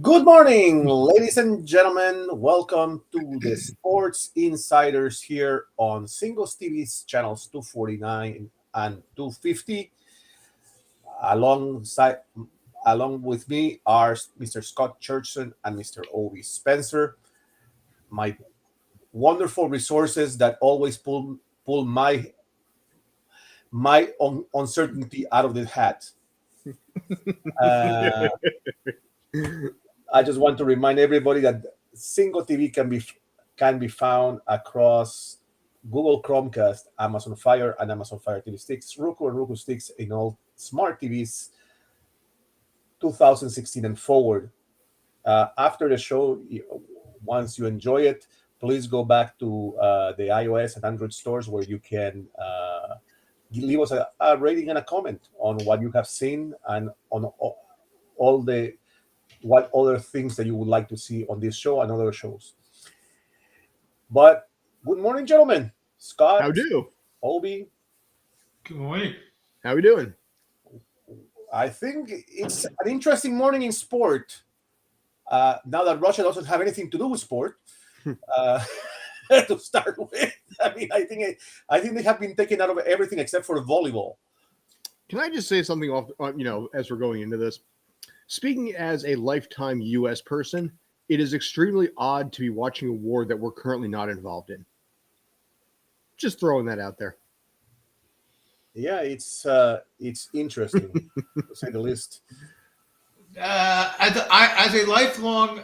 Good morning, ladies and gentlemen. Welcome to the Sports Insiders here on Singles TV's channels 249 and 250. Alongside, along with me are Mr. Scott Churchson and Mr. Obi Spencer. My wonderful resources that always pull my uncertainty out of the hat. Uh, I just want to remind everybody that Single TV can be found across Google Chromecast, Amazon Fire, and Amazon Fire TV sticks, Roku and Roku sticks in all smart TVs 2016 and forward. After the show, once you enjoy it, please go back to the iOS and Android stores where you can leave us a rating and a comment on what you have seen and on all the what other things that you would like to see on this show and other shows. But good morning, gentlemen. How Scott, do? Obi. Good morning. How we doing? I think it's an interesting morning in sport. Now that Russia doesn't have anything to do with sport, uh, to start with, I think they have been taken out of everything except for volleyball. Can I just say something off, as we're going into this? Speaking as a lifetime U.S. person, it is extremely odd to be watching a war that we're currently not involved in. Just throwing that out there. Yeah, it's interesting to say the least. As a lifelong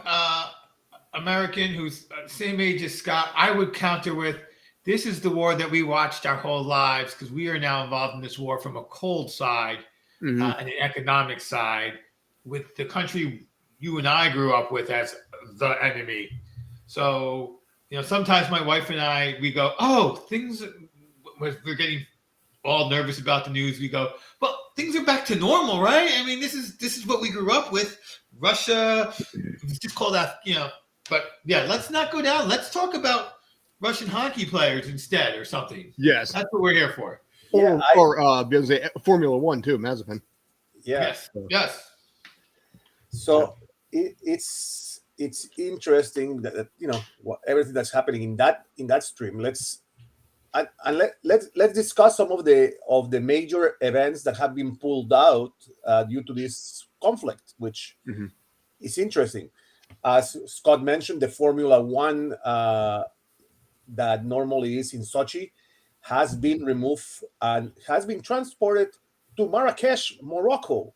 American who's same age as Scott, I would counter with, this is the war that we watched our whole lives because we are now involved in this war from a cold side and an economic side with the country you and I grew up with as the enemy. So, sometimes my wife and I, we go, we're getting all nervous about the news. We go, well, things are back to normal, right? I mean, this is what we grew up with. Russia, it's just called that, but yeah, let's not go down. Let's talk about Russian hockey players instead or something. Yes. That's what we're here for. Or Formula One too, Mazepin. Yeah. Yes. So it's interesting that everything that's happening in that stream. Let's discuss some of the major events that have been pulled out due to this conflict, which is interesting. As Scott mentioned, the Formula One that normally is in Sochi has been removed and has been transported to Marrakesh, Morocco.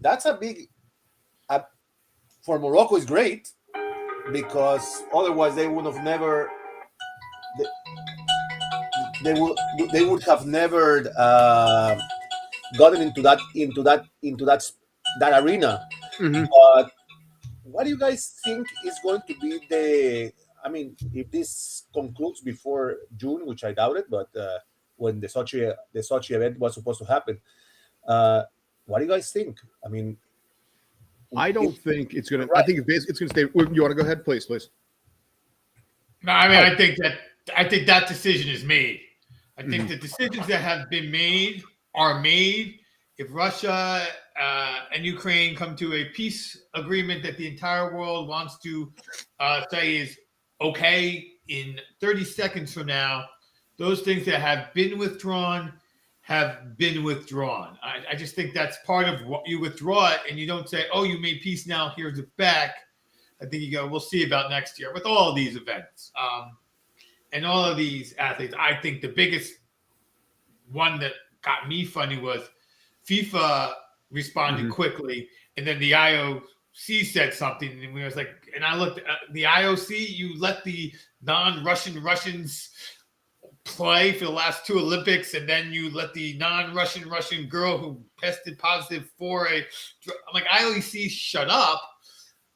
That's a big for Morocco is great because otherwise they would have never they would have never gotten into that arena. But what do you guys think is going to be if this concludes before June, which I doubt it, but when the Sochi event was supposed to happen, what do you guys think? I don't think it's going to. Right. I think it's going to stay. You want to go ahead, please? No, I think that decision is made. I think the decisions that have been made are made. If Russia and Ukraine come to a peace agreement that the entire world wants to say is okay in 30 seconds from now, those things that have been withdrawn have been withdrawn. I just think that's part of what you withdraw it and you don't say, oh, you made peace now, here's it back. I think you go, we'll see about next year with all of these events and all of these athletes. I think the biggest one that got me funny was FIFA responded quickly, and then the IOC said something, and we was like, and I looked at the IOC, you let the Russians play for the last two Olympics, and then you let the Russian girl who tested positive for I'm like, IOC, shut up.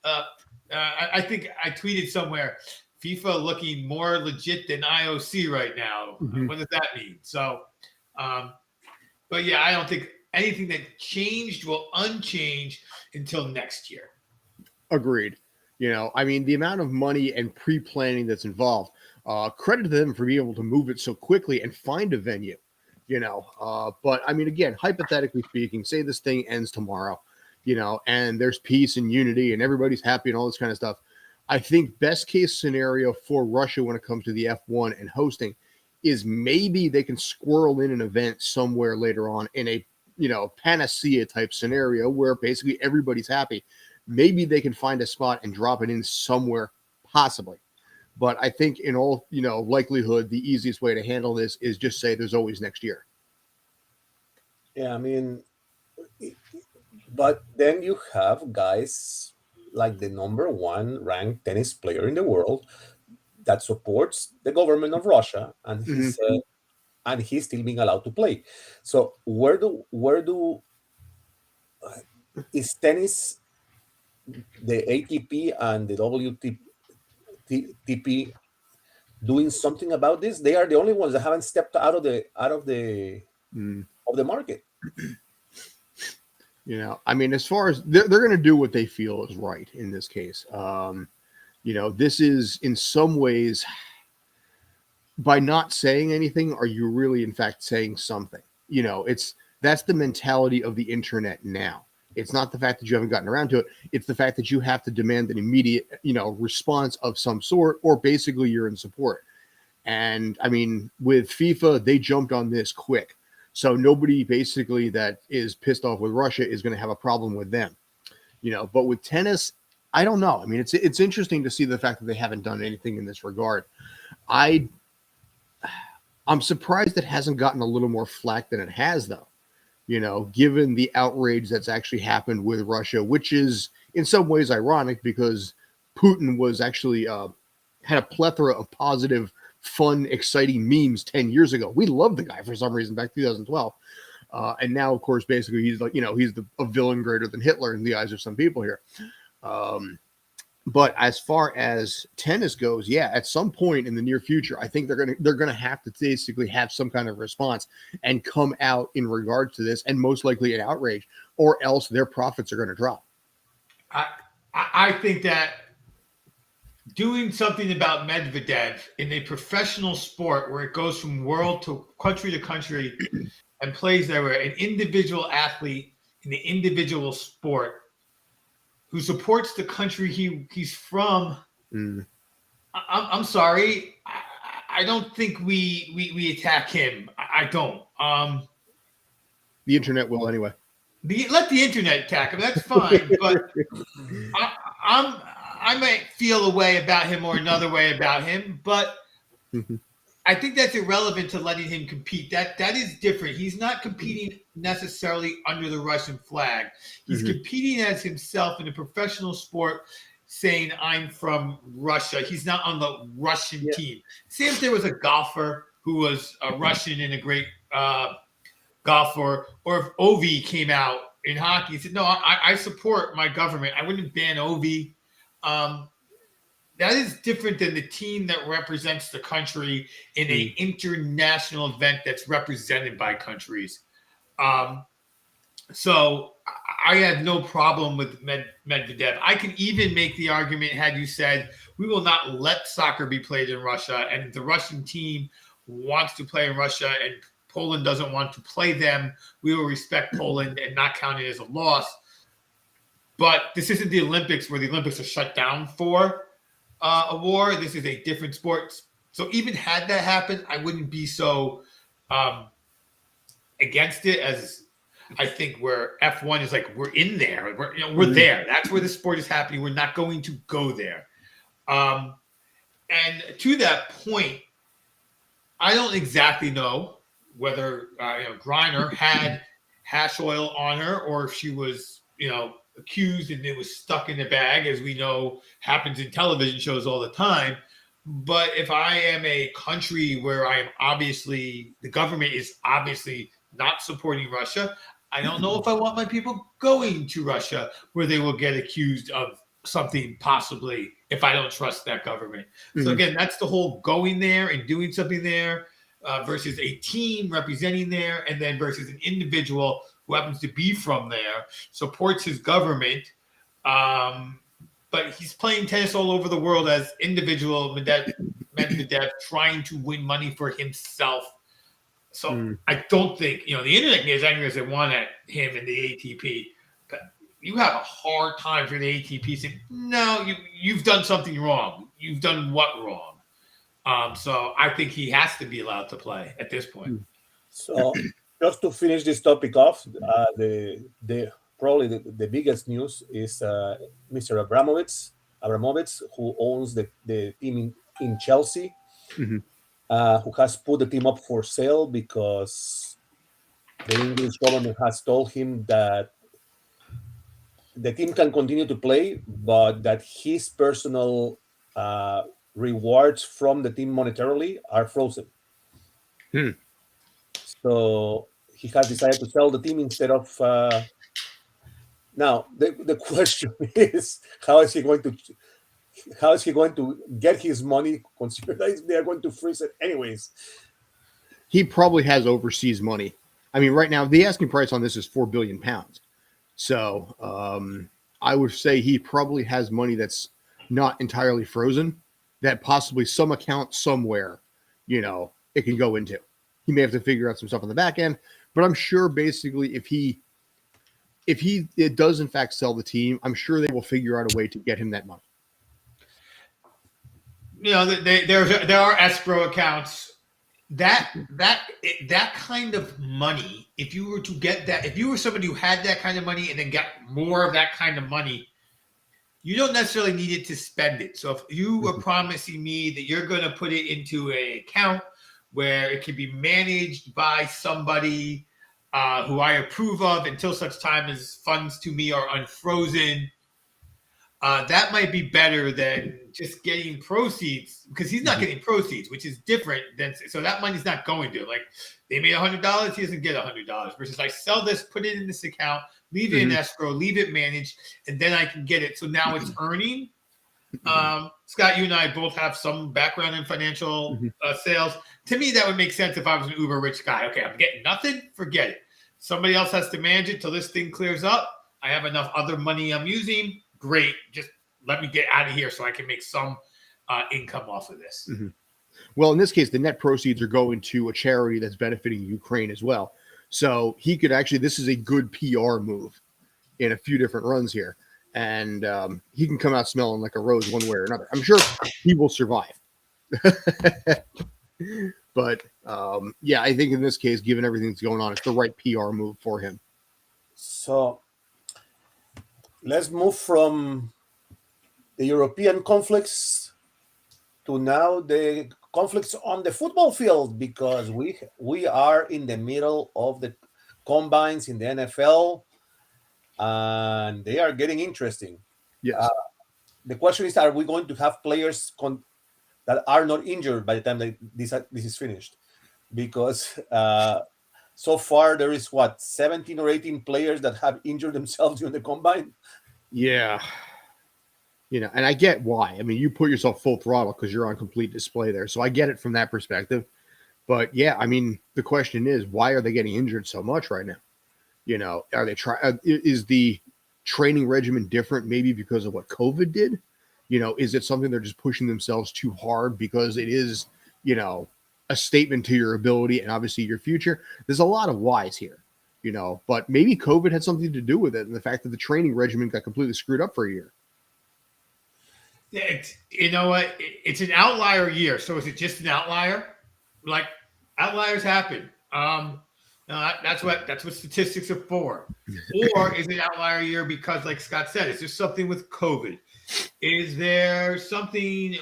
I think I tweeted somewhere, FIFA looking more legit than IOC right now. What does that mean? So, but yeah, I don't think anything that changed will unchange until next year. Agreed. The amount of money and pre-planning that's involved, credit to them for being able to move it so quickly and find a venue, but again, hypothetically speaking, say this thing ends tomorrow. and there's peace and unity and everybody's happy and all this kind of stuff. I think best case scenario for Russia when it comes to the F1 and hosting is maybe they can squirrel in an event somewhere later on in a, panacea type scenario where basically everybody's happy. Maybe they can find a spot and drop it in somewhere, possibly. But I think in all, likelihood, the easiest way to handle this is just say there's always next year. Yeah, I mean, but then you have guys like the number one ranked tennis player in the world that supports the government of Russia, and he's still being allowed to play. So where do is tennis, the ATP and the WTP doing something about this? They are the only ones that haven't stepped out of the market. I mean, as far as they're going to do what they feel is right in this case. This is in some ways, by not saying anything, are you really in fact saying something? That's the mentality of the internet now. It's not the fact that you haven't gotten around to it. It's the fact that you have to demand an immediate, response of some sort, or basically you're in support. And I mean, with FIFA, they jumped on this quick. So nobody basically that is pissed off with Russia is going to have a problem with them, but with tennis, I don't know. I mean, it's interesting to see the fact that they haven't done anything in this regard. I'm surprised it hasn't gotten a little more flack than it has, though, given the outrage that's actually happened with Russia, which is in some ways ironic because Putin was actually had a plethora of positive, fun, exciting memes 10 years ago. We loved the guy for some reason back in 2012. And now, of course, basically he's like, he's a villain greater than Hitler in the eyes of some people here. But as far as tennis goes, yeah, at some point in the near future, I think they're gonna have to basically have some kind of response and come out in regards to this, and most likely an outrage, or else their profits are going to drop. I think that doing something about Medvedev in a professional sport where it goes from world to country and plays there, an individual athlete in the individual sport who supports the country he's from. I'm sorry. I don't think we attack him. I don't. The internet will anyway. Let the internet attack him. That's fine. But I might feel a way about him or another way about him. But I think that's irrelevant to letting him compete. That is different. He's not competing necessarily under the Russian flag. He's competing as himself in a professional sport, saying, I'm from Russia. He's not on the Russian team. Same if there was a golfer who was a Russian and a great golfer, or if Ovi came out in hockey and said, no, I support my government. I wouldn't ban Ovi. That is different than the team that represents the country in an international event that's represented by countries. So I have no problem with Medvedev. I can even make the argument, had you said, we will not let soccer be played in Russia, and if the Russian team wants to play in Russia and Poland doesn't want to play them, we will respect Poland and not count it as a loss. But this isn't the Olympics, where the Olympics are shut down for a war. This is a different sport. So even had that happened, I wouldn't be so against it, as I think where F1 is like, we're in there. We're there. That's where the sport is happening. We're not going to go there. And to that point, I don't exactly know whether Griner had hash oil on her, or if she was, accused and it was stuck in the bag, as we know happens in television shows all the time. But if I am a country where I am the government is obviously not supporting Russia, I don't know if I want my people going to Russia where they will get accused of something, possibly, if I don't trust that government. So again, that's the whole going there and doing something there versus a team representing there, and then versus an individual who happens to be from there, supports his government, but he's playing tennis all over the world as individual Medvedev, trying to win money for himself. So I don't think, the internet can get as angry as they want at him and the ATP. But, you have a hard time for the ATP saying, no, you've done something wrong. You've done what wrong? So I think he has to be allowed to play at this point. So just to finish this topic off, the probably the biggest news is Mr. Abramovich, who owns the team in Chelsea, Mhm. who has put the team up for sale because the English government has told him that the team can continue to play, but that his personal rewards from the team monetarily are frozen. Hmm. So he has decided to sell the team instead of. Now the question is, how is he going to get his money? Considering that they are going to freeze it anyways. He probably has overseas money. I mean, right now the asking price on this is £4 billion. So I would say he probably has money that's not entirely frozen, that possibly some account somewhere, it can go into. He may have to figure out some stuff on the back end, but I'm sure basically if it does in fact sell the team, I'm sure they will figure out a way to get him that money. There are escrow accounts. That kind of money, if you were to get that, if you were somebody who had that kind of money and then got more of that kind of money, you don't necessarily need it to spend it. So if you were promising me that you're going to put it into an account where it can be managed by somebody who I approve of until such time as funds to me are unfrozen, that might be better than just getting proceeds, because he's not getting proceeds, which is different than, so that money's not going to, like, they made $100, he doesn't get $100 versus I sell this, put it in this account, leave it in escrow, leave it managed, and then I can get it. So now it's earning. Scott, you and I both have some background in financial sales. To me, that would make sense if I was an uber rich guy. Okay, I'm getting nothing, forget it. Somebody else has to manage it till this thing clears up. I have enough other money I'm using. Great. Just let me get out of here so I can make some income off of this. Mm-hmm. Well, in this case, the net proceeds are going to a charity that's benefiting Ukraine as well. So he could actually, this is a good PR move in a few different runs here. And he can come out smelling like a rose one way or another. I'm sure he will survive. But yeah, I think in this case, given everything that's going on, it's the right PR move for him. So let's move from the European conflicts to now the conflicts on the football field, because we are in the middle of the combines in the NFL, and they are getting interesting. Yes. The question is, are we going to have players that are not injured by the time that this is finished? Because so far there is 17 or 18 players that have injured themselves during the combine. Yeah. And I get why. I mean, you put yourself full throttle because you're on complete display there. So I get it from that perspective. But yeah, I mean, the question is, why are they getting injured so much right now? Are they is the training regimen different maybe because of what COVID did? Is it something they're just pushing themselves too hard because it is, a statement to your ability and obviously your future? There's a lot of whys here, but maybe COVID had something to do with it, and the fact that the training regimen got completely screwed up for a year. You know what? It's an outlier year. So is it just an outlier? Like, outliers happen. That's what statistics are for. Or is it an outlier year because, like Scott said, is there something with COVID? Is there something,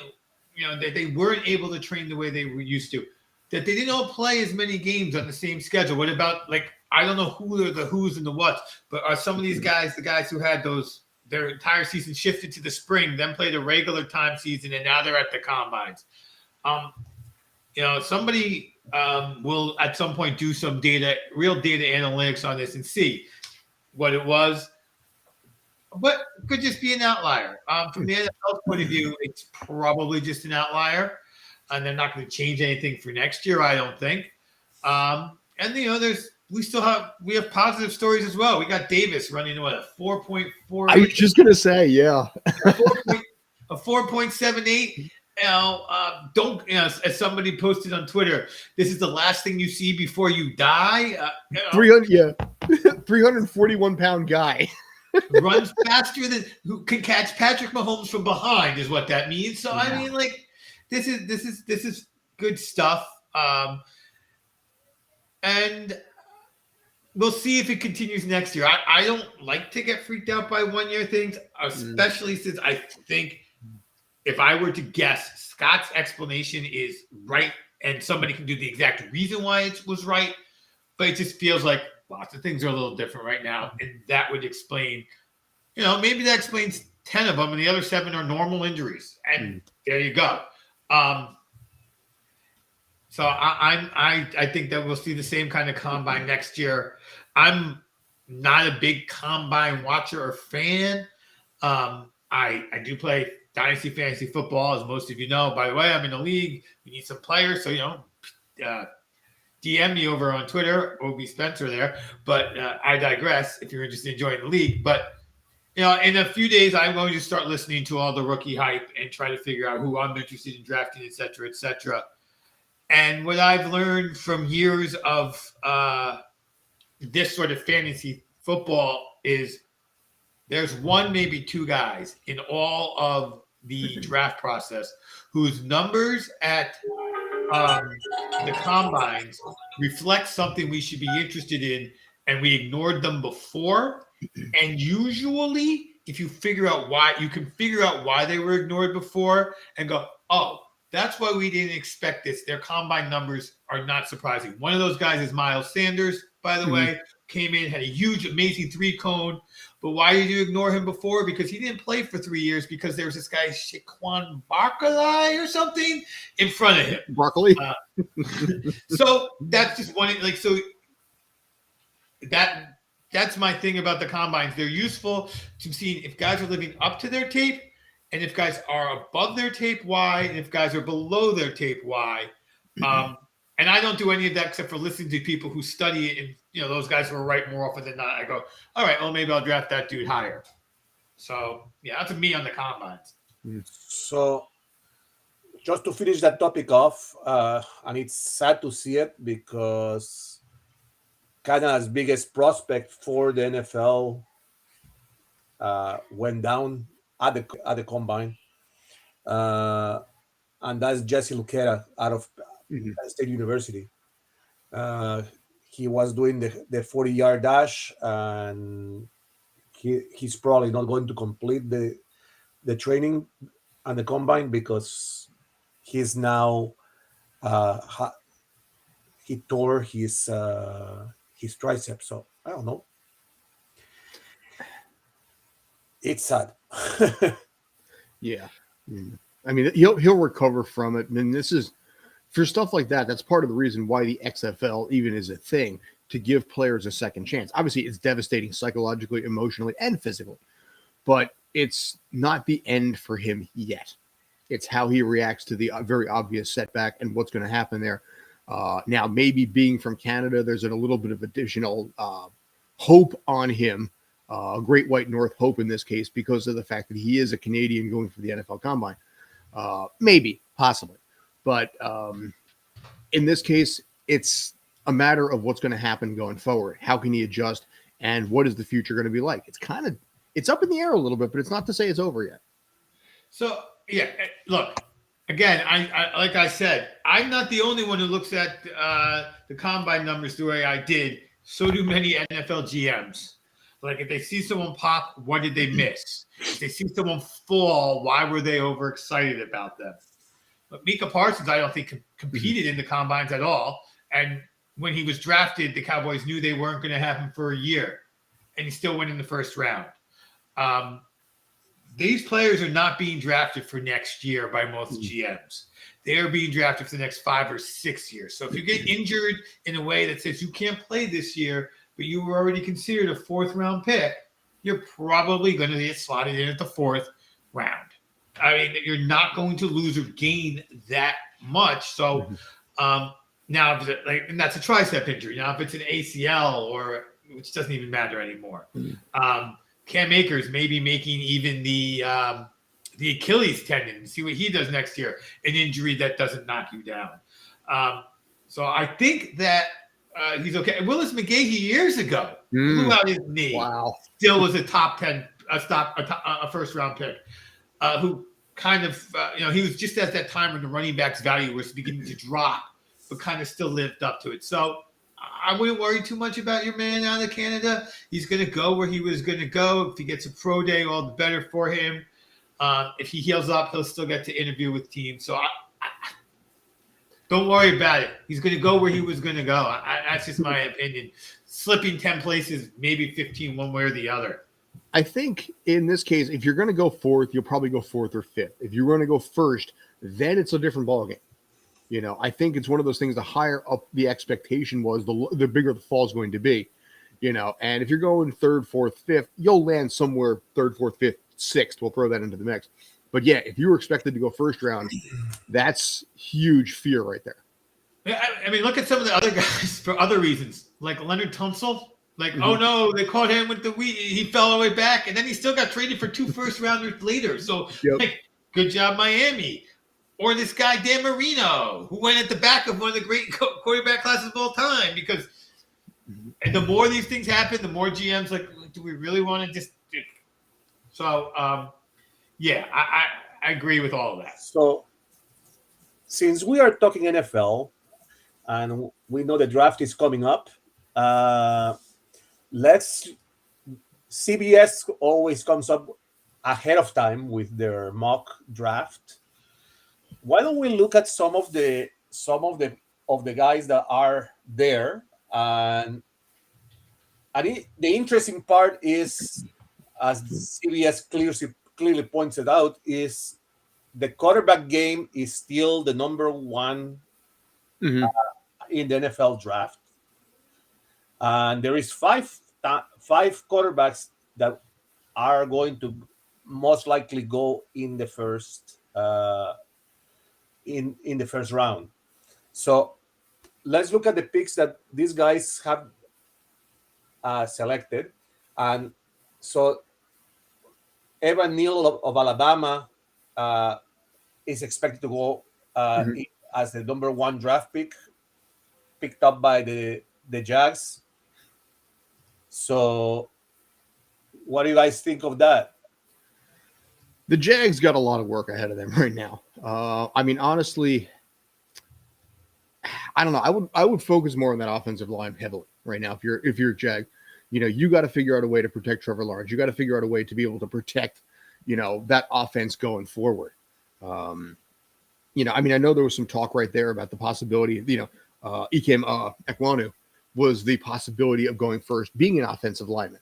that they weren't able to train the way they were used to? That they didn't all play as many games on the same schedule? What about, like, I don't know who are the who's and the what's, but are some of these guys the guys who had their entire season shifted to the spring, then played a regular time season, and now they're at the combines? Somebody will at some point do some real data analytics on this and see what it was. But it could just be an outlier. From the NFL point of view, it's probably just an outlier, and they're not going to change anything for next year, I don't think. We have positive stories as well. We got Davis running a 4.4. I was just going to say, yeah, a 4.78. As somebody posted on Twitter, this is the last thing you see before you die. 341-pound guy. runs faster than who can catch Patrick Mahomes from behind is what that means. So I mean, like, this is good stuff. And we'll see if it continues next year. I don't like to get freaked out by 1 year things, especially since I think if I were to guess, Scott's explanation is right, and somebody can do the exact reason why it was right, but it just feels like lots of things are a little different right now, and that would explain, maybe that explains 10 of them, and the other 7 are normal injuries, and there you go. So I think that we'll see the same kind of combine next year. I'm not a big combine watcher or fan. I do play Dynasty Fantasy Football, as most of you know. By the way, I'm in a league. We need some players, so DM me over on Twitter, OB Spencer there. But I digress. If you're interested in joining the league, but in a few days, I'm going to start listening to all the rookie hype and try to figure out who I'm interested in drafting, et cetera, et cetera. And what I've learned from years of this sort of fantasy football is there's one, maybe 2 guys in all of the draft process whose numbers at the combines reflect something we should be interested in, and we ignored them before. And usually, if you figure out why, you can figure out why they were ignored before and go, oh, that's why we didn't expect this. Their combine numbers are not surprising. One of those guys is Miles Sanders, by the way, came in, had a huge, amazing 3-cone. But why did you ignore him before? Because he didn't play for 3 years because there was this guy, Saquon Barkley or something, in front of him. Broccoli. So that's just one, so that's my thing about the combines. They're useful to see if guys are living up to their tape, and if guys are above their tape, why, and if guys are below their tape, why. And I don't do any of that except for listening to people who study it, and those guys who are right more often than not. I go, all right, well, maybe I'll draft that dude higher. So yeah, that's me on the combines. So just to finish that topic off, and it's sad to see it because Canada's biggest prospect for the NFL went down at the combine, and that's Jesse Luketa out of Penn State University. He was doing the 40-yard dash, and he's probably not going to complete the training and the combine because he's now he tore his tricep. So I don't know. It's sad. Yeah. I mean, he'll recover from it. And this is, for stuff like that, that's part of the reason why the XFL even is a thing, to give players a second chance. Obviously, it's devastating psychologically, emotionally, and physically, but it's not the end for him yet. It's how he reacts to the very obvious setback and what's going to happen there. Now, maybe being from Canada, there's a little bit of additional hope on him, Great White North hope in this case, because of the fact that he is a Canadian going for the NFL Combine. Maybe, possibly. But in this case, it's a matter of what's going to happen going forward. How can he adjust, and what is the future going to be like? It's up in the air a little bit, but it's not to say it's over yet. So, yeah, look, again, I like I said, I'm not the only one who looks at the combine numbers the way I did. So do many NFL GMs. Like, if they see someone pop, what did they miss? If they see someone fall, why were they overexcited about them? But Micah Parsons, I don't think competed in the combines at all. And when he was drafted, the Cowboys knew they weren't going to have him for a year. And he still went in the first round. These players are not being drafted for next year by most GMs. They are being drafted for the next 5 or 6 years. So if you get injured in a way that says you can't play this year, but you were already considered a 4th-round pick, you're probably going to get slotted in at the 4th round. I mean, you're not going to lose or gain that much. So now, and that's a tricep injury. Now, if it's an ACL, which doesn't even matter anymore. Cam Akers may be making even the Achilles tendon. See what he does next year. An injury that doesn't knock you down. So I think that he's okay. Willis McGahee years ago blew out his knee. Wow. Still was a top 10, a first round pick. Who kind of, he was just at that time when the running back's value was beginning to drop, but kind of still lived up to it. So I wouldn't worry too much about your man out of Canada. He's going to go where he was going to go. If he gets a pro day, all the better for him. If he heals up, he'll still get to interview with teams. So I don't worry about it. He's going to go where he was going to go. That's just my opinion. Slipping 10 places, maybe 15, one way or the other. I think in this case, if you're going to go fourth, you'll probably go fourth or fifth. If you're going to go first, then it's a different ballgame. I think it's one of those things, the higher up the expectation was, the bigger the fall is going to be. And if you're going third, fourth, fifth, you'll land somewhere third, fourth, fifth, sixth. We'll throw that into the mix. But yeah, if you were expected to go first round, that's huge fear right there. I mean, look at some of the other guys for other reasons, like Leonard Tunsil. Oh no, they caught him with the weed. He fell all the way back, and then he still got traded for 2 first rounders later. So, good job, Miami. Or this guy Dan Marino, who went at the back of one of the great quarterback classes of all time. Because and the more these things happen, the more GMs do we really want to just? So, I agree with all of that. So, since we are talking NFL, and we know the draft is coming up, CBS always comes up ahead of time with their mock draft. Why don't we look at some of the guys that are there? And the interesting part is, as CBS clearly points it out, is the quarterback game is still the number one in the NFL draft. And there is five quarterbacks that are going to most likely go in the first in the first round. So let's look at the picks that these guys have selected. And so Evan Neal of Alabama is expected to go as the number one draft pick, picked up by the Jags. So what do you guys think of that? The Jags got a lot of work ahead of them right now. I mean, honestly, I don't know. I would focus more on that offensive line heavily right now. If you're a Jag, you got to figure out a way to protect Trevor Lawrence. You got to figure out a way to be able to protect, that offense going forward. I mean, I know there was some talk right there about the possibility, Ikem Ekwonu was the possibility of going first, being an offensive lineman.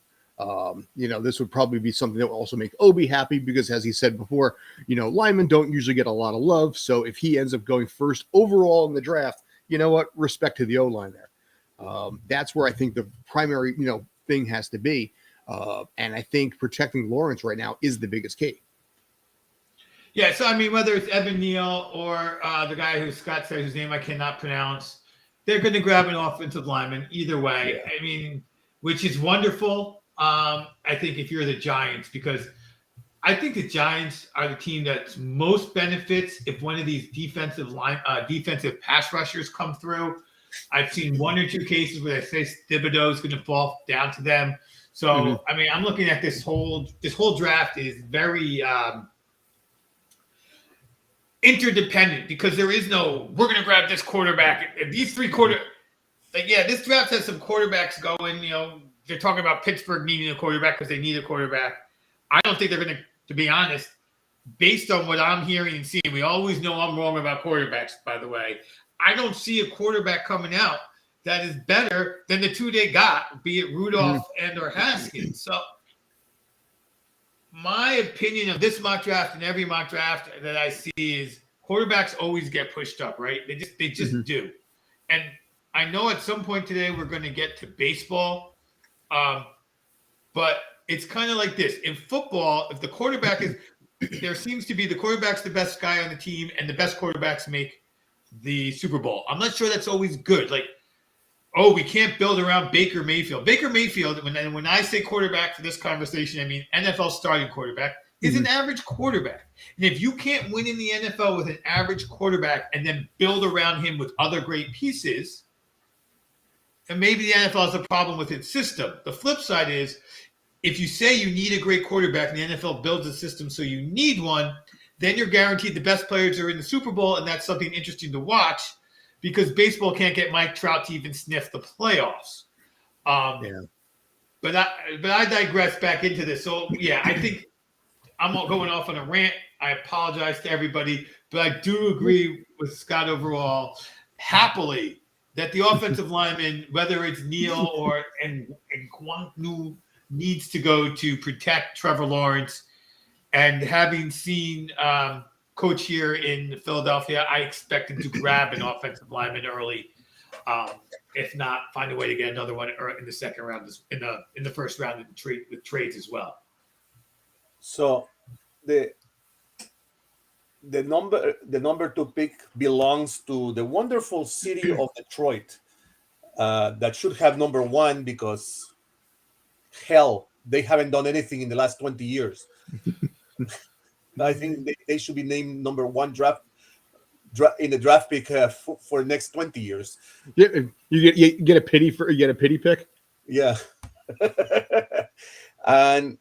This would probably be something that will also make Obi happy because, as he said before, linemen don't usually get a lot of love. So if he ends up going first overall in the draft, you know what? Respect to the O-line there. That's where I think the primary, thing has to be. And I think protecting Lawrence right now is the biggest key. Yeah, so I mean, whether it's Evan Neal or the guy who Scott said, whose name I cannot pronounce, they're going to grab an offensive lineman either way. Yeah. I mean, which is wonderful. I think if you're the Giants, because I think the Giants are the team that most benefits if one of these defensive pass rushers come through. I've seen 1 or 2 cases where they say Thibodeau is going to fall down to them. So, I mean, I'm looking at this whole draft is very interdependent because there is no, we're going to grab this quarterback. If these 3 this draft has some quarterbacks going, they're talking about Pittsburgh needing a quarterback because they need a quarterback. I don't think they're going to be honest, based on what I'm hearing and seeing, we always know I'm wrong about quarterbacks, by the way. I don't see a quarterback coming out that is better than the 2 they got, be it Rudolph and or Haskins. So my opinion of this mock draft and every mock draft that I see is quarterbacks always get pushed up, right? They just do. And I know at some point today we're going to get to baseball, but it's kind of like this. In football, if the quarterback is – there seems to be the quarterback's the best guy on the team and the best quarterbacks make the Super Bowl. I'm not sure that's always good. Like, we can't build around Baker Mayfield. Baker Mayfield, when I say quarterback for this conversation, I mean NFL starting quarterback, is an average quarterback. And if you can't win in the NFL with an average quarterback and then build around him with other great pieces, and maybe the NFL has a problem with its system. The flip side is, if you say you need a great quarterback and the NFL builds a system so you need one, then you're guaranteed the best players are in the Super Bowl, and that's something interesting to watch because baseball can't get Mike Trout to even sniff the playoffs. Yeah. But I digress back into this. So, yeah, I think I'm going off on a rant. I apologize to everybody, but I do agree with Scott overall, happily, that the offensive lineman, whether it's Neal or and Kwanu, needs to go to protect Trevor Lawrence. And having seen Coach here in Philadelphia, I expect him to grab an offensive lineman early. If not, find a way to get another one in the second round, in the first round with trades as well. So the number 2 pick belongs to the wonderful city of Detroit. That should have number 1 because hell, they haven't done anything in the last 20 years. I think they should be named number 1 draft in the draft pick for the next 20 years. Yeah, you get a pity pick. Yeah. And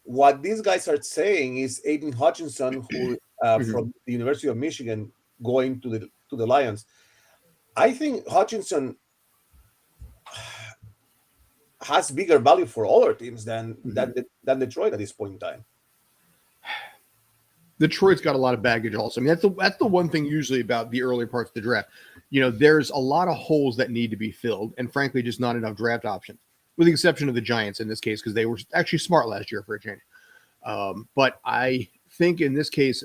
what these guys are saying is Aiden Hutchinson, who from the University of Michigan, going to the Lions. I think Hutchinson has bigger value for other teams than Detroit at this point in time. Detroit's got a lot of baggage also. I mean, that's the one thing usually about the early parts of the draft. You know, there's a lot of holes that need to be filled, and frankly, just not enough draft options, with the exception of the Giants in this case, because they were actually smart last year for a change. But I think in this case,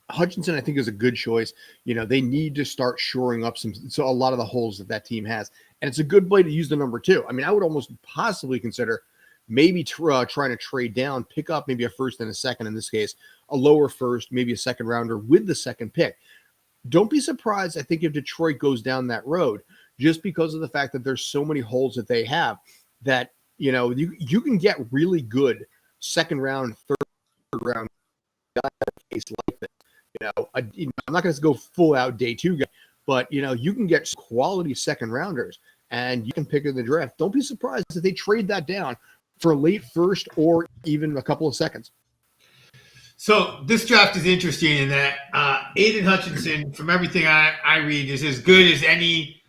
Hutchinson, I think, is a good choice. You know, they need to start shoring up a lot of the holes that team has, and it's a good way to use the number 2. I mean, I would almost possibly consider maybe trying to trade down, pick up maybe a first and a second in this case, a lower first, maybe a second rounder with the second pick. Don't be surprised, I think, if Detroit goes down that road, just because of the fact that there's so many holes that they have that, you know, you can get really good second round, third round guys like that. You know, I'm not going to go full out day 2 guy, but, you know, you can get quality second rounders and you can pick in the draft. Don't be surprised if they trade that down for a late first or even a couple of seconds. So this draft is interesting in that Aiden Hutchinson, from everything I read, is as good as any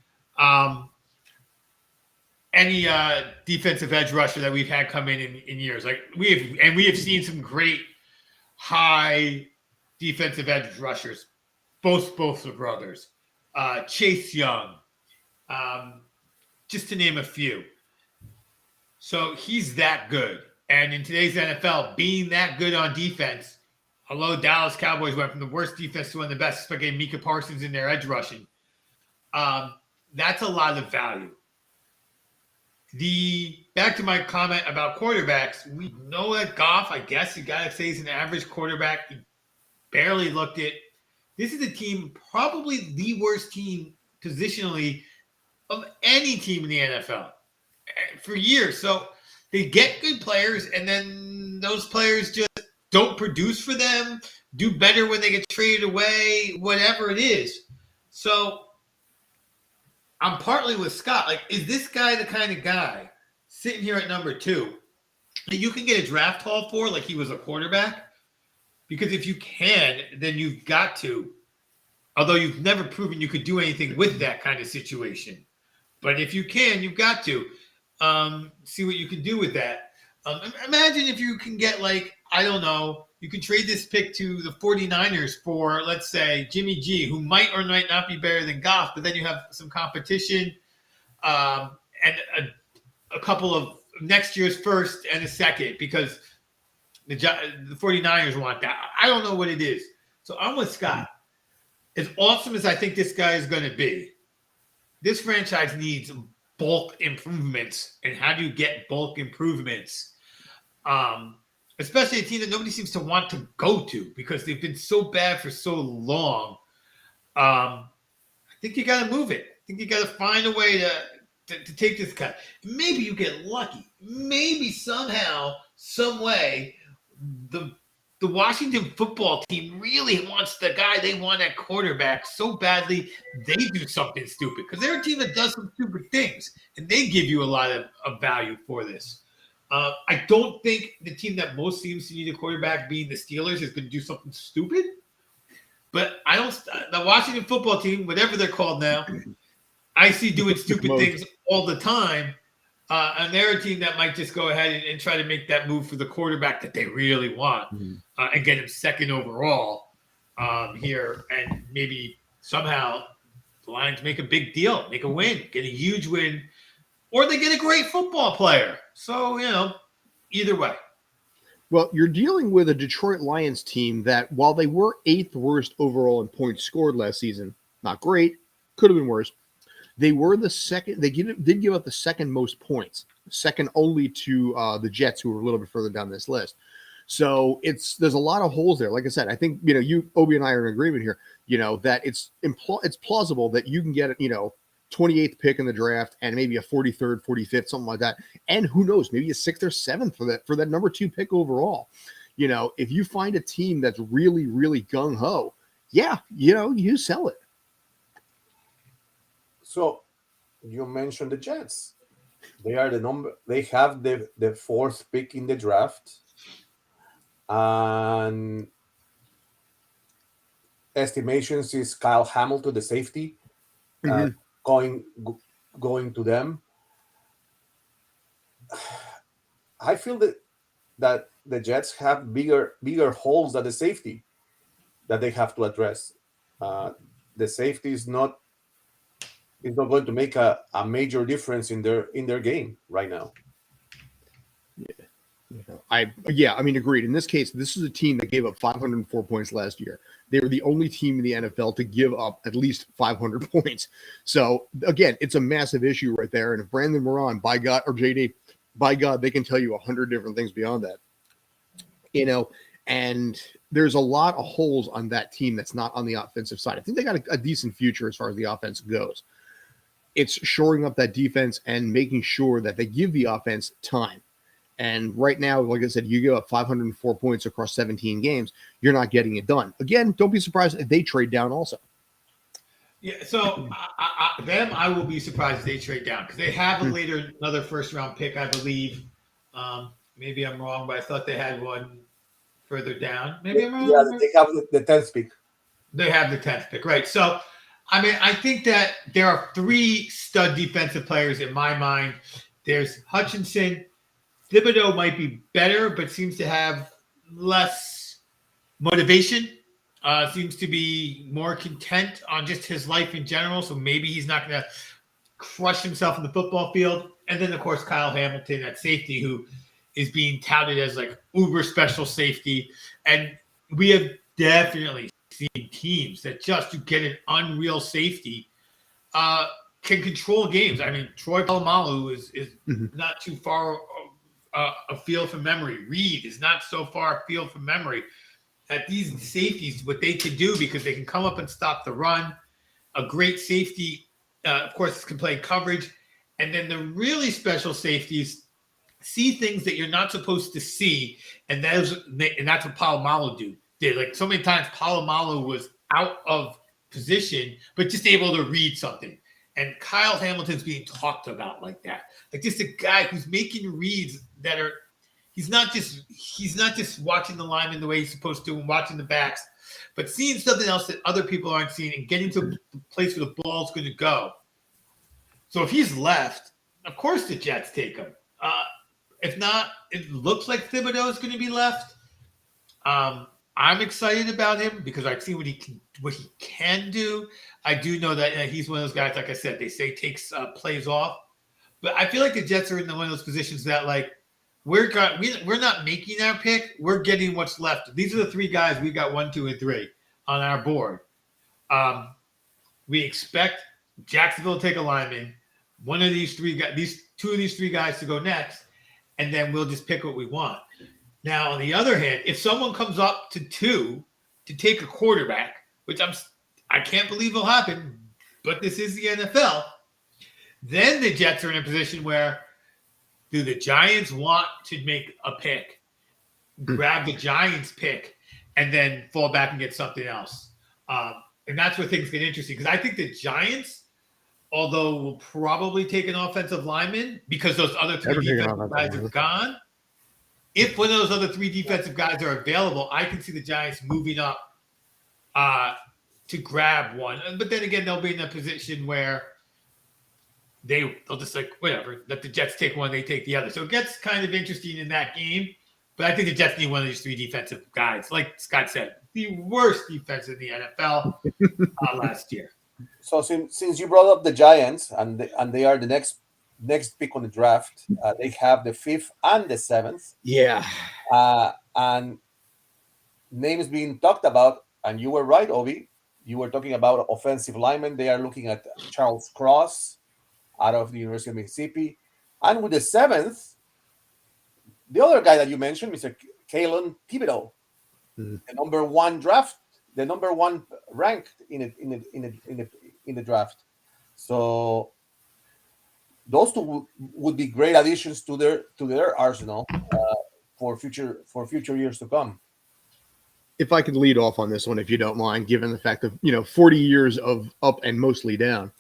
defensive edge rusher that we've had come in years. Like we have seen some great high defensive edge rushers, both the brothers, Chase Young, just to name a few. So he's that good. And in today's NFL, being that good on defense, although Dallas Cowboys went from the worst defense to one of the best by getting Micah Parsons in their edge rushing, that's a lot of value. Back to my comment about quarterbacks, we know that Goff, I guess you got to say, he's an average quarterback. He barely looked it. This is a team, probably the worst team positionally of any team in the NFL for years. So they get good players, and then those players just don't produce for them, do better when they get traded away, whatever it is. So I'm partly with Scott. Like, is this guy the kind of guy sitting here at number 2 that you can get a draft haul for like he was a quarterback? Because if you can, then you've got to. Although you've never proven you could do anything with that kind of situation. But if you can, you've got to. See what you can do with that. Imagine if you can get, like, I don't know, you can trade this pick to the 49ers for, let's say, Jimmy G, who might or might not be better than Goff, but then you have some competition and a couple of next year's first and a second because the 49ers want that. I don't know what it is. So I'm with Scott. As awesome as I think this guy is going to be, this franchise needs bulk improvements. And how do you get bulk improvements? Especially a team that nobody seems to want to go to because they've been so bad for so long. I think you got to move it. I think you got to find a way to take this guy. Maybe you get lucky. Maybe somehow, some way, the the Washington football team really wants the guy they want at quarterback so badly they do something stupid because they're a team that does some stupid things, and they give you a lot of value for this. I don't think the team that most seems to need a quarterback, being the Steelers, is going to do something stupid. But I don't. The Washington football team, whatever they're called now, I see doing stupid things all the time. And they're a team that might just go ahead and try to make that move for the quarterback that they really want and get him second overall here. And maybe somehow the Lions make a big deal, make a win, get a huge win, or they get a great football player. So, either way. Well, you're dealing with a Detroit Lions team that, while they were 8th worst overall in points scored last season, not great, could have been worse. They were the second. They did give up the second most points, second only to the Jets, who were a little bit further down this list. So there's a lot of holes there. Like I said, I think you, Obi, and I are in agreement here. That it's plausible that you can get 28th pick in the draft and maybe a 43rd, 45th, something like that, and who knows, maybe a 6th or 7th for that number 2 pick overall. If you find a team that's really, really gung ho, yeah, you sell it. So you mentioned the Jets. They are they have the 4th pick in the draft. And estimations is Kyle Hamilton, the safety, going to them. I feel that the Jets have bigger holes than the safety that they have to address. The safety is not going to make a major difference in their game right now. Agreed. In this case, this is a team that gave up 504 points last year. They were the only team in the NFL to give up at least 500 points. So again, it's a massive issue right there. And if Brandon Moran, by God, or JD, by God, they can tell you 100 different things beyond that. And there's a lot of holes on that team that's not on the offensive side. I think they got a decent future as far as the offense goes. It's shoring up that defense and making sure that they give the offense time. And right now, like I said, you give up 504 points across 17 games, you're not getting it done. Again, don't be surprised if they trade down also. Yeah, so I will be surprised if they trade down because they have another first-round pick, I believe. Maybe I'm wrong, but I thought they had one further down. Maybe I'm wrong. Yeah, they have the 10th pick. They have the 10th pick, right? So, I think that there are 3 stud defensive players in my mind. There's Hutchinson. Thibodeau might be better, but seems to have less motivation. Seems to be more content on just his life in general. So maybe he's not going to crush himself in the football field. And then, of course, Kyle Hamilton at safety, who is being touted as like uber special safety. And we have definitely seen teams that just to get an unreal safety can control games. Troy Polamalu is not too far afield from memory. Reed is not so far afield from memory. At these safeties, what they can do, because they can come up and stop the run. A great safety, of course, can play coverage. And then the really special safeties see things that you're not supposed to see. And that's what Polamalu did. Like so many times, Polamalu was out of position, but just able to read something. And Kyle Hamilton's being talked about like that. Like just a guy who's making reads that are he's not just watching the lineman the way he's supposed to and watching the backs, but seeing something else that other people aren't seeing and getting to the place where the ball's going to go. So if he's left, of course the Jets take him. If not, it looks like Thibodeau is going to be left. I'm excited about him because I've seen what he can do. I do know that he's one of those guys, like I said, they say takes plays off. But I feel like the Jets are in one of those positions that like we're not making our pick. We're getting what's left. These are the 3 guys we got 1, 2, and 3 on our board. We expect Jacksonville to take a lineman. One of these 3 guys, 2 of these 3 guys to go next, and then we'll just pick what we want. Now, on the other hand, if someone comes up to 2 to take a quarterback, which I can't believe will happen, but this is the NFL, then the Jets are in a position where do the Giants want to make a pick? grab the Giants pick, and then fall back and get something else. And that's where things get interesting because I think the Giants, although will probably take an offensive lineman because those other three defensive guys are gone. If one of those other three defensive guys are available, I can see the Giants moving up to grab one. But then again, they'll be in a position where they'll just like, whatever, let the Jets take one, they take the other. So it gets kind of interesting in that game. But I think the Jets need one of these three defensive guys. Like Scott said, the worst defense in the NFL last year. So since you brought up the Giants and they are the next pick on the draft, they have the 5th and the 7th. Yeah. And names being talked about, and you were right, Obi. You were talking about offensive linemen. They are looking at Charles Cross out of the University of Mississippi. And with the 7th, the other guy that you mentioned, Mr. Kayvon Thibodeaux, the number 1 draft, the number 1 ranked in the draft. So those two would be great additions to their arsenal for future years to come. If I could lead off on this one, if you don't mind, given the fact of 40 years of up and mostly down.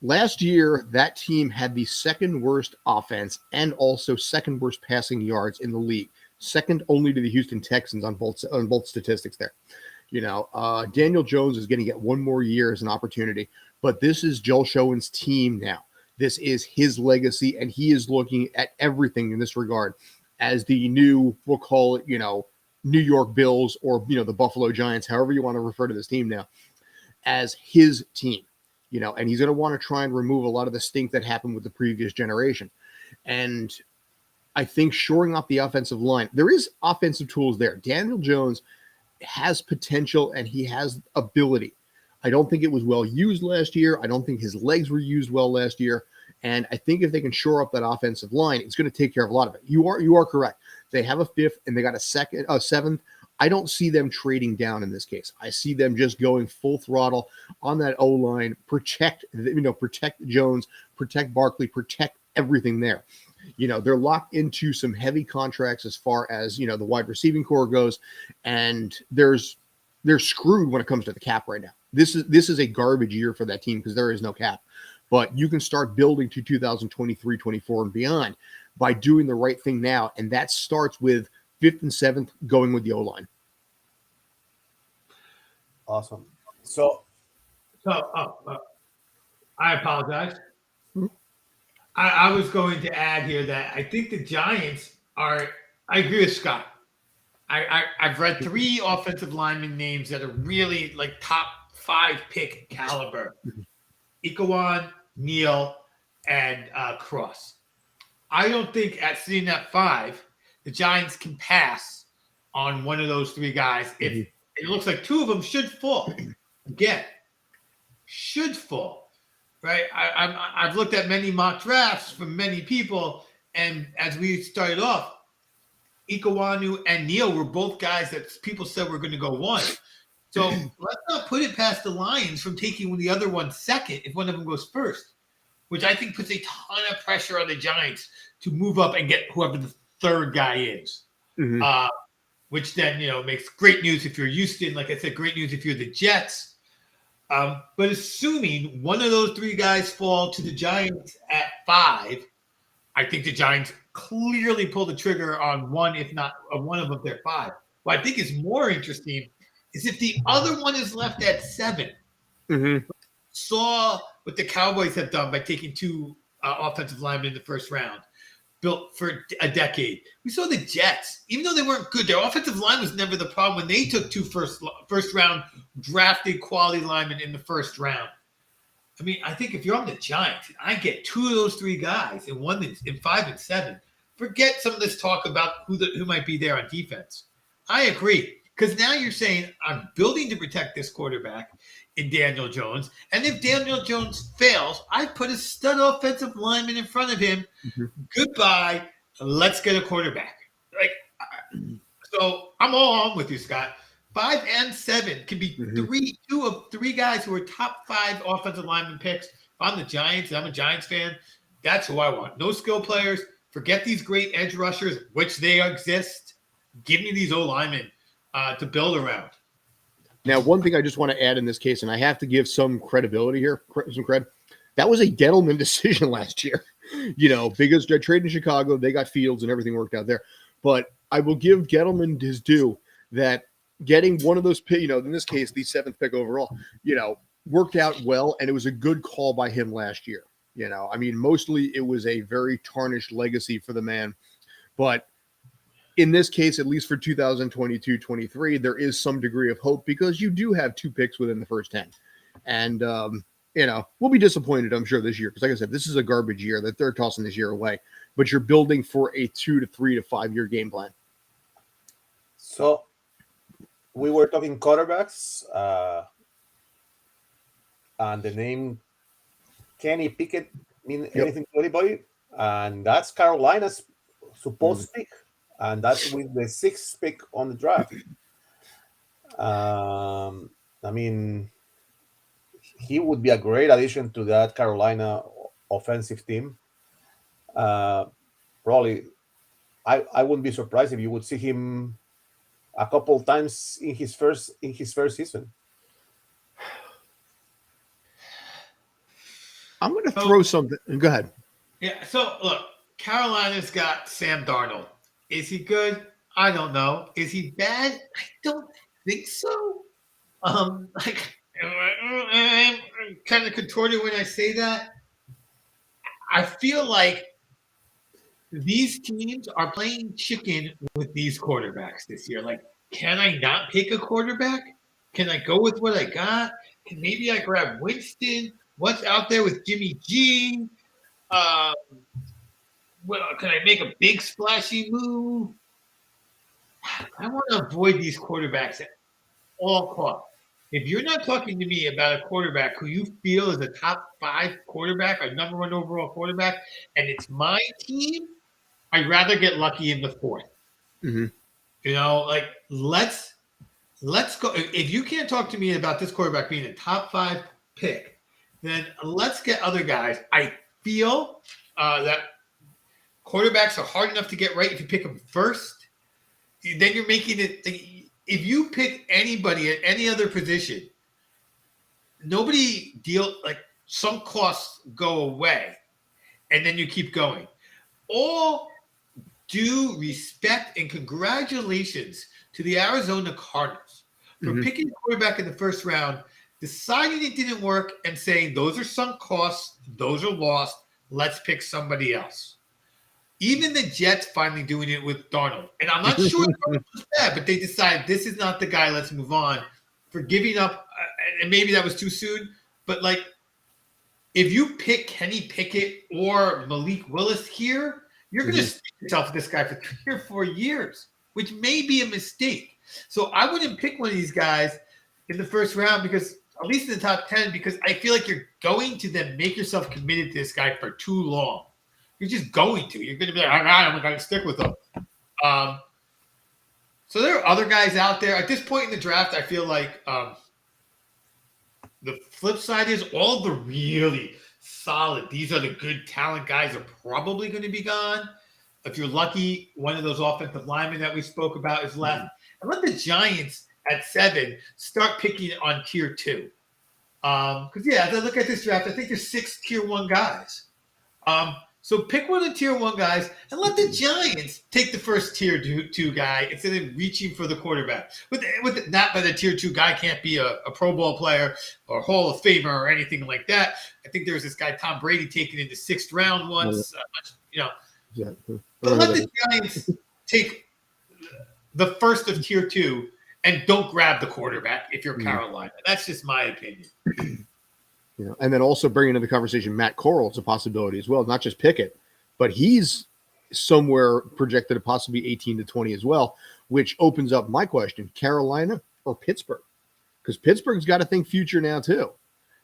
Last year, that team had the second worst offense and also second worst passing yards in the league, second only to the Houston Texans on both statistics there. Daniel Jones is going to get one more year as an opportunity, but this is Joel Schoen's team now. This is his legacy, and he is looking at everything in this regard as the new, we'll call it, New York Bills or, the Buffalo Giants, however you want to refer to this team now, as his team. And he's going to want to try and remove a lot of the stink that happened with the previous generation. And I think shoring up the offensive line, there is offensive tools there. Daniel Jones has potential and he has ability. I don't think it was well used last year. I don't think his legs were used well last year. And I think if they can shore up that offensive line, it's going to take care of a lot of it. You are correct. They have a 5th and they got a 7th. I don't see them trading down in this case. I see them just going full throttle on that O-line, protect Jones, protect Barkley, protect everything there. They're locked into some heavy contracts as far as, the wide receiving core goes, and they're screwed when it comes to the cap right now. This is a garbage year for that team because there is no cap. But you can start building to 2023, 24, and beyond by doing the right thing now, and that starts with 5th and 7th going with the O-line. Awesome. So I apologize. I was going to add here that I think the Giants I agree with Scott. I've read 3 offensive lineman names that are really like top 5 pick caliber. Ikawan, Neal, and Cross. I don't think at sitting at 5, the Giants can pass on one of those 3 guys. If it looks like 2 of them should fall. Again, should fall. Right? I've looked at many mock drafts from many people, and as we started off, Ikawanu and Neal were both guys that people said were going to go 1. So let's not put it past the Lions from taking the other one second if one of them goes first, which I think puts a ton of pressure on the Giants to move up and get whoever the 3rd guy is. Which then, makes great news if you're Houston. Like I said, great news if you're the Jets. But assuming one of those 3 guys fall to the Giants at 5, I think the Giants clearly pull the trigger on one, if not one of them, their 5. What I think is more interesting is if the other one is left at 7. Saw what the Cowboys have done by taking 2 offensive linemen in the first round, built for a decade. We saw the Jets, even though they weren't good, their offensive line was never the problem when they took 2 first round drafted quality linemen in the first round. I mean, I think if you're on the Giants, I get 2 of those 3 guys in 5 and 7. Forget some of this talk about who might be there on defense. I agree. Because now you're saying, I'm building to protect this quarterback in Daniel Jones. And if Daniel Jones fails, I put a stud offensive lineman in front of him. Goodbye. Let's get a quarterback. So I'm all on with you, Scott. 5 and 7 can be 2 of 3 guys who are top 5 offensive lineman picks. If I'm the Giants, I'm a Giants fan, that's who I want. No skill players. Forget these great edge rushers, which they exist. give me these O linemen to build around. Now, one thing I just want to add in this case, and I have to give some credibility here, some cred. That was a Gettleman decision last year, because they're trading Chicago, they got Fields and everything worked out there. But I will give Gettleman his due that getting one of those, in this case, the 7th pick overall, worked out well, and it was a good call by him last year. Mostly it was a very tarnished legacy for the man, but in this case, at least for 2022-23, there is some degree of hope because you do have 2 picks within the first 10. And, we'll be disappointed, I'm sure, this year. Because like I said, this is a garbage year that they're tossing this year away. But you're building for a 2 to 3 to 5 year game plan. So we were talking quarterbacks. And the name Kenny Pickett mean anything to anybody? And that's Carolina's supposed pick. And that's with the 6th pick on the draft. He would be a great addition to that Carolina offensive team. Probably, I wouldn't be surprised if you would see him a couple times in his first season. I'm going to throw something. Go ahead. Yeah. So look, Carolina's got Sam Darnold. Is he good? I don't know. Is he bad? I don't think so. I'm kind of contorted when I say that. I feel like these teams are playing chicken with these quarterbacks this year. Like, can I not pick a quarterback? Can I go with what I got? Can maybe I grab Winston? What's out there with Jimmy G? Can I make a big splashy move? I want to avoid these quarterbacks at all costs. If you're not talking to me about a quarterback who you feel is a top 5 quarterback, a number 1 overall quarterback, and it's my team, I'd rather get lucky in the 4th. Mm-hmm. Let's go. If you can't talk to me about this quarterback being a top 5 pick, then let's get other guys. I feel that quarterbacks are hard enough to get right if you pick them first. Then you're making it. If you pick anybody at any other position, some costs go away, and then you keep going. All due respect and congratulations to the Arizona Cardinals for picking a quarterback in the first round, deciding it didn't work, and saying those are sunk costs, those are lost. Let's pick somebody else. Even the Jets finally doing it with Darnold. And I'm not sure it was bad, but they decided this is not the guy, let's move on. For giving up, and maybe that was too soon, but if you pick Kenny Pickett or Malik Willis here, you're going to stick yourself with this guy for 3 or 4 years, which may be a mistake. So I wouldn't pick one of these guys in the first round, because at least in the top 10, because I feel like you're going to then make yourself committed to this guy for too long. You're just going to. You're going to be like, all right, I'm going to stick with him. So there are other guys out there. At this point in the draft, I feel like the flip side is all the really solid, these are the good talent guys are probably going to be gone. If you're lucky, one of those offensive linemen that we spoke about is left. And let the Giants at 7 start picking on tier 2. Because, as I look at this draft, I think there's 6 tier 1 guys. So pick one of the tier 1 guys and let the Giants take the first tier 2 guy instead of reaching for the quarterback. Not that a tier 2 guy can't be a Pro Bowl player or Hall of Famer or anything like that. I think there was this guy, Tom Brady, taken in the 6th round once. But let the Giants take the first of tier 2 and don't grab the quarterback if you're Carolina. That's just my opinion. And then also bringing into the conversation Matt Corral is a possibility as well, not just Pickett, but he's somewhere projected to possibly be 18 to 20 as well, which opens up my question: Carolina or Pittsburgh? Because Pittsburgh's got to think future now too.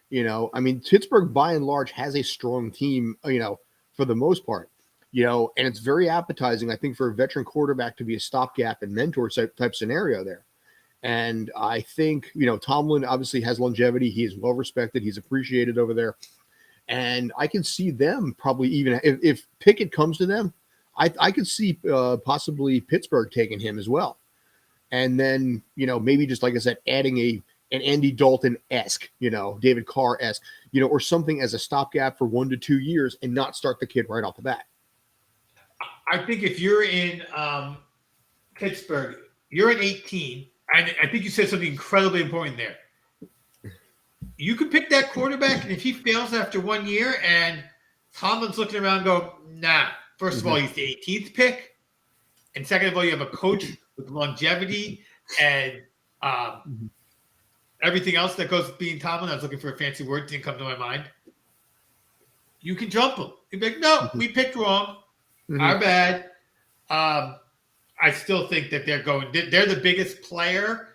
Pittsburgh by and large has a strong team, for the most part, and it's very appetizing, I think, for a veteran quarterback to be a stopgap and mentor type scenario there. And I think, Tomlin obviously has longevity. He is well respected. He's appreciated over there. And I can see them probably even if Pickett comes to them, I could see possibly Pittsburgh taking him as well. And then, maybe just like I said, adding an Andy Dalton-esque, David Carr-esque, or something as a stopgap for 1 to 2 years and not start the kid right off the bat. I think if you're in Pittsburgh, you're at 18. And I think you said something incredibly important there. You could pick that quarterback, and if he fails after 1 year and Tomlin's looking around and go, nah. First of all, he's the 18th pick. And second of all, you have a coach with longevity and everything else that goes with being Tomlin. I was looking for a fancy word. Didn't come to my mind. You can jump him. You'd be like, no, we picked wrong. Our bad. I still think that they're the biggest player.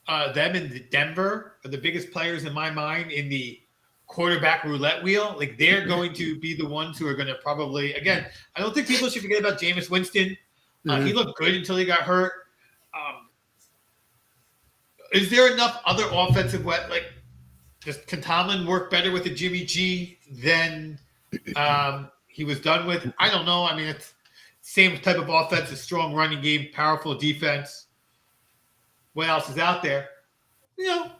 Them and Denver are the biggest players in my mind in the quarterback roulette wheel. Like, they're going to be the ones who are going to probably, again, I don't think people should forget about Jameis Winston. He looked good until he got hurt. Is there enough other offensive can Tomlin work better with a Jimmy G than he was done with? I don't know. I mean, it's same type of offense, a strong running game, powerful defense. What else is out there?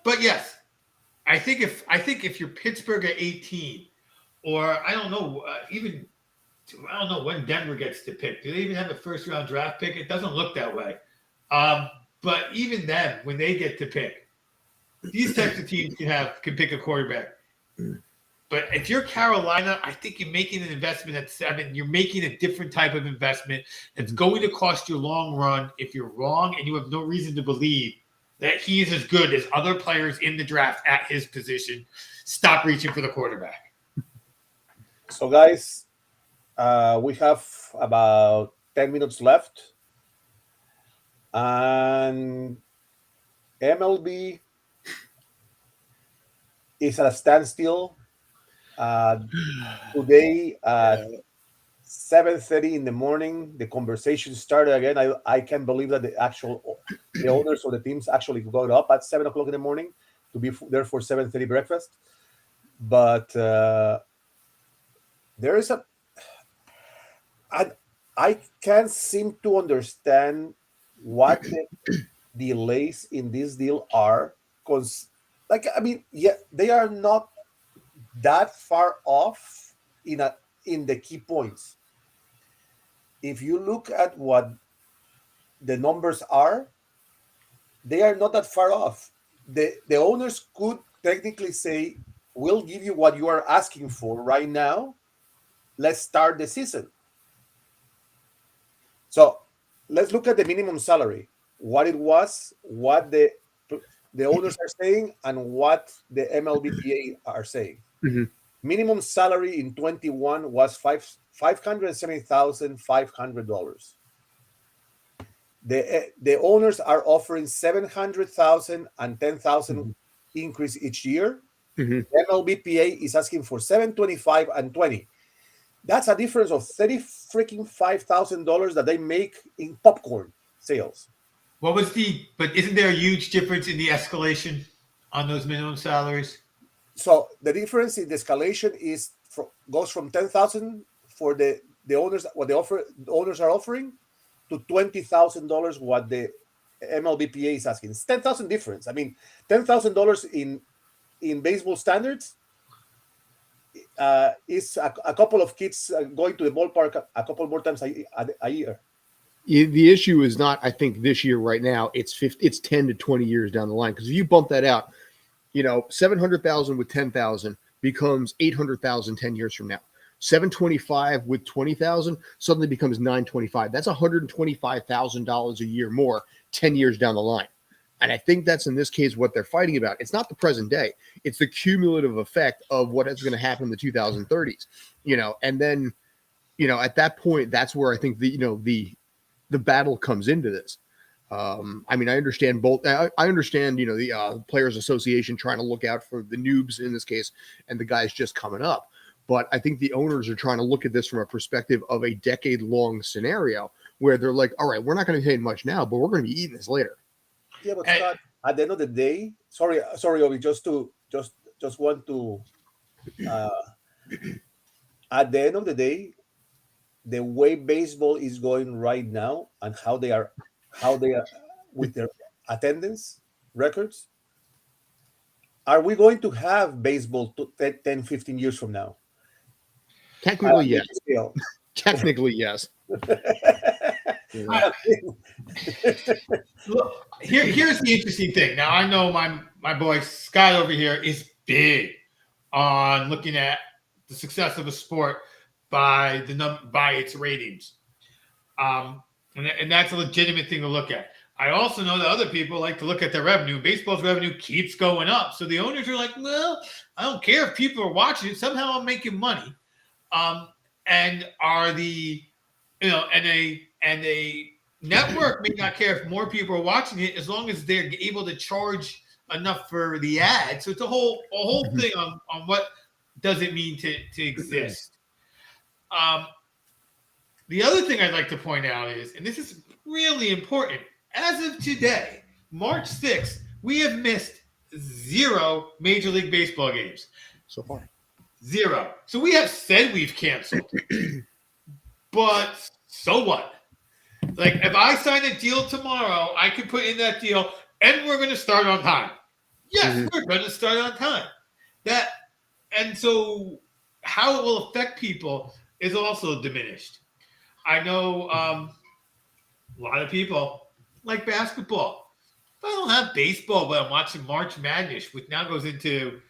But yes, I think if you're Pittsburgh at 18, or I don't know, I don't know when Denver gets to pick. Do they even have a first round draft pick? It doesn't look that way. But even then, when they get to pick, these types of teams can pick a quarterback. But if you're Carolina, I think you're making an investment at 7. You're making a different type of investment that's going to cost you long run. If you're wrong and you have no reason to believe that he is as good as other players in the draft at his position, stop reaching for the quarterback. So, guys, we have about 10 minutes left. And MLB is at a standstill. Today at 7:30 in the morning, the conversation started again. I can't believe that the owners of the teams actually got up at 7 o'clock in the morning to be there for 7:30 breakfast. But there is I can't seem to understand what the delays in this deal are. Because, they are not that far off in the key points. If you look at what the numbers are, they are not that far off. The owners could technically say, we'll give you what you are asking for right now. Let's start the season. So let's look at the minimum salary, what it was, what the owners are saying, and what the MLBPA are saying. Minimum salary in 21 was $570,500. The owners are offering $700,000 and $10,000 increase each year. MLBPA is asking for $725,000 and $20,000. That's a difference of $5,000 that they make in popcorn sales. But isn't there a huge difference in the escalation on those minimum salaries? So the difference in the escalation goes from $10,000 for the owners, what the owners are offering, to $20,000 what the MLBPA is asking. It's $10,000 difference. I mean, $10,000 in baseball standards is a couple of kids going to the ballpark a couple more times a year. The issue is not, I think, this year right now. It's 10 to 20 years down the line. Because if you bump that out, $700,000 with $10,000 becomes $800,000 10 years from now. $725,000 with $20,000 suddenly becomes $925,000. That's $125,000 a year more 10 years down the line. And I think that's in this case what they're fighting about. It's not the present day. It's the cumulative effect of what is going to happen in the 2030s. And then, at that point, that's where I think the battle comes into this. I understand both. I understand, the Players Association trying to look out for the noobs in this case and the guys just coming up. But I think the owners are trying to look at this from a perspective of a decade-long scenario where they're like, all right, we're not going to pay much now, but we're going to be eating this later. Yeah, but Scott, at the end of the day, sorry, Obi, just want to. At the end of the day, the way baseball is going right now and how they are with their attendance records, are we going to have baseball 10, 15 years from now? Technically, yes. Still. Technically, yes. Look, here's the interesting thing. Now I know my boy Scott over here is big on looking at the success of a sport by its ratings, and that's a legitimate thing to look at. I also know that other people like to look at their revenue. Baseball's revenue keeps going up, so the owners are like, "Well, I don't care if people are watching it. Somehow I'm making money." And are the and a network may not care if more people are watching it as long as they're able to charge enough for the ad. So it's a whole thing on what does it mean to exist. The other thing I'd like to point out is, and this is really important, as of today, March 6th, we have missed 0 Major League Baseball games. So far. 0. So we have said we've canceled. But so what? Like, if I sign a deal tomorrow, I can put in that deal, and we're going to start on time. Yes, we're going to start on time. And so how it will affect people is also diminished. I know a lot of people like basketball. If I don't have baseball, but I'm watching March Madness, which now goes into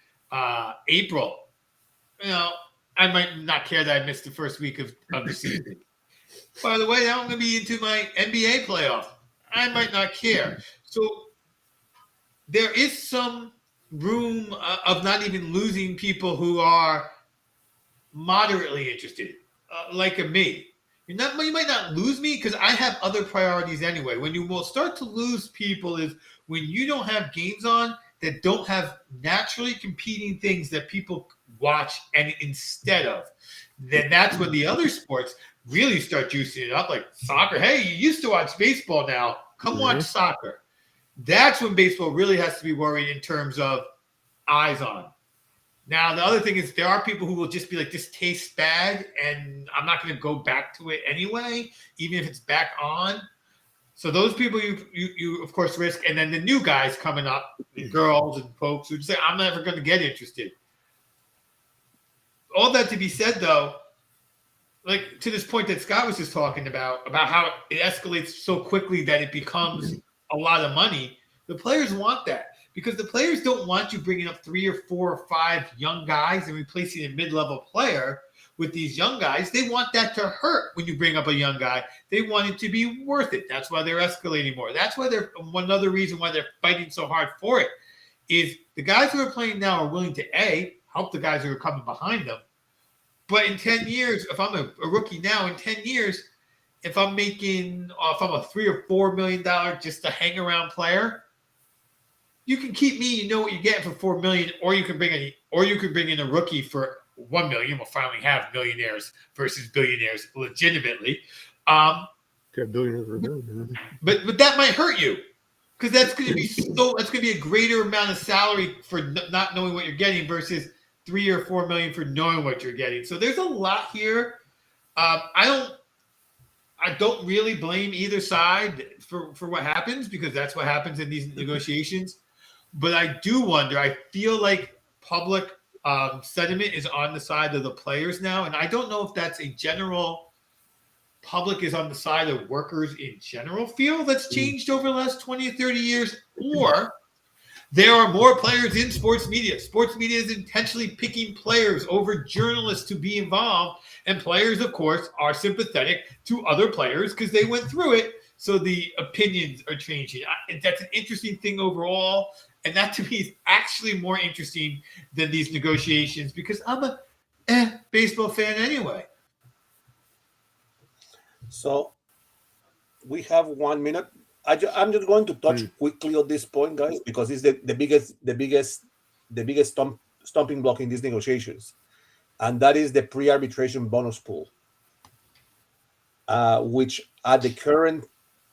April, I might not care that I missed the first week of the season. By the way, now I'm going to be into my NBA playoff. I might not care. So there is some room of not even losing people who are moderately interested, like me. You might not lose me because I have other priorities anyway. When you will start to lose people is when you don't have games on that don't have naturally competing things that people watch and instead of. Then that's when the other sports really start juicing it up, like soccer. Hey, you used to watch baseball, now come watch soccer. That's when baseball really has to be worried in terms of eyes on. Now, the other thing is there are people who will just be like, this tastes bad, and I'm not going to go back to it anyway, even if it's back on. So those people you of course risk, and then the new guys coming up, the girls and folks who say, I'm never going to get interested. All that to be said, though, like to this point that Scott was just talking about how it escalates so quickly that it becomes a lot of money. The players want that because the players don't want you bringing up 3 or 4 or 5 young guys and replacing a mid-level player with these young guys. They want that to hurt when you bring up a young guy. They want it to be worth it. That's why they're escalating more. That's why one other reason why they're fighting so hard for it is the guys who are playing now are willing to help the guys who are coming behind them. But in 10 years, if I'm a rookie now, in 10 years, if I'm a $3 or $4 million just a hang around player, you can keep me. You know what you're getting for $4 million, or you can bring in a rookie for $1 million. We'll finally have millionaires versus billionaires legitimately. Billionaires for $1 billion. But that might hurt you because that's going to be a greater amount of salary for not knowing what you're getting versus $3 or $4 million for knowing what you're getting. So there's a lot here. I don't really blame either side for what happens because that's what happens in these negotiations. But I do wonder. I feel like public sentiment is on the side of the players now, and I don't know if that's a general. Public is on the side of workers in general feel that's changed over the last 20 or 30 years, or there are more players in sports media. Sports media is intentionally picking players over journalists to be involved. And players, of course, are sympathetic to other players because they went through it. So the opinions are changing. That's an interesting thing overall. And that to me is actually more interesting than these negotiations because I'm a baseball fan anyway. So we have 1 minute. I'm just going to touch quickly on this point, guys, because it's the biggest stumbling block in these negotiations, and that is the pre-arbitration bonus pool, which at the current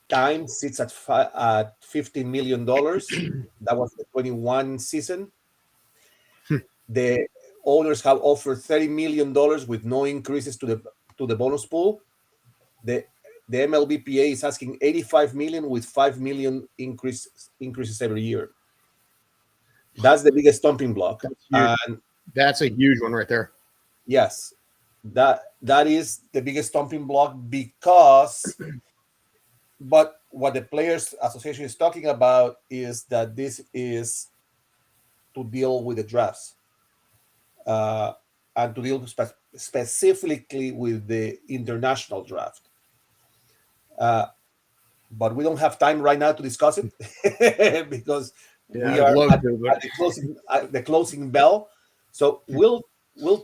time sits at $15 million. That was the 21 season. The owners have offered $30 million with no increases to the bonus pool. the the MLBPA is asking 85 million with 5 million increases every year. That's the biggest stumbling block. That's huge. And That's a huge one right there. yes, that is the biggest stumbling block because but what the Players Association is talking about is that this is to deal with the drafts and to deal specifically with the international draft. But we don't have time right now to discuss it because we I'd are love at, to, but at the closing bell. So we'll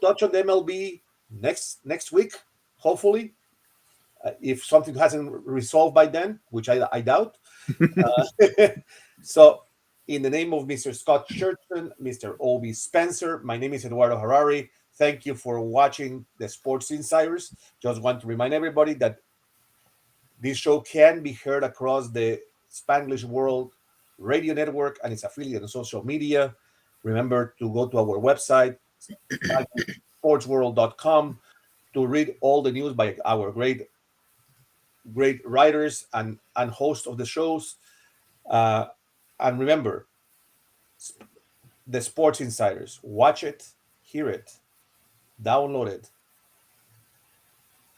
touch on the MLB next week, hopefully, if something hasn't resolved by then, which I doubt. So, in the name of Mr. Scott Churchman, Mr. Obi Spencer, my name is Eduardo Harari. Thank you for watching the Sports Insiders. Just want to remind everybody that this show can be heard across the Spanglish World Radio Network and its affiliate on social media. Remember to go to our website, sportsworld.com, to read all the news by our great writers and hosts of the shows. And remember, the Sports Insiders. Watch it, hear it, download it,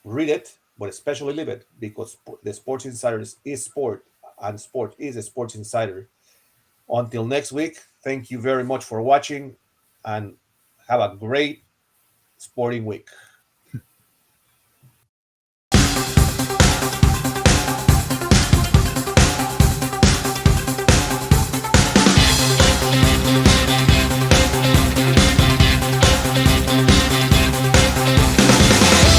read it, but especially live it, because the Sports Insiders is sport, and sport is a Sports Insider. Until next week, thank you very much for watching, and have a great sporting week.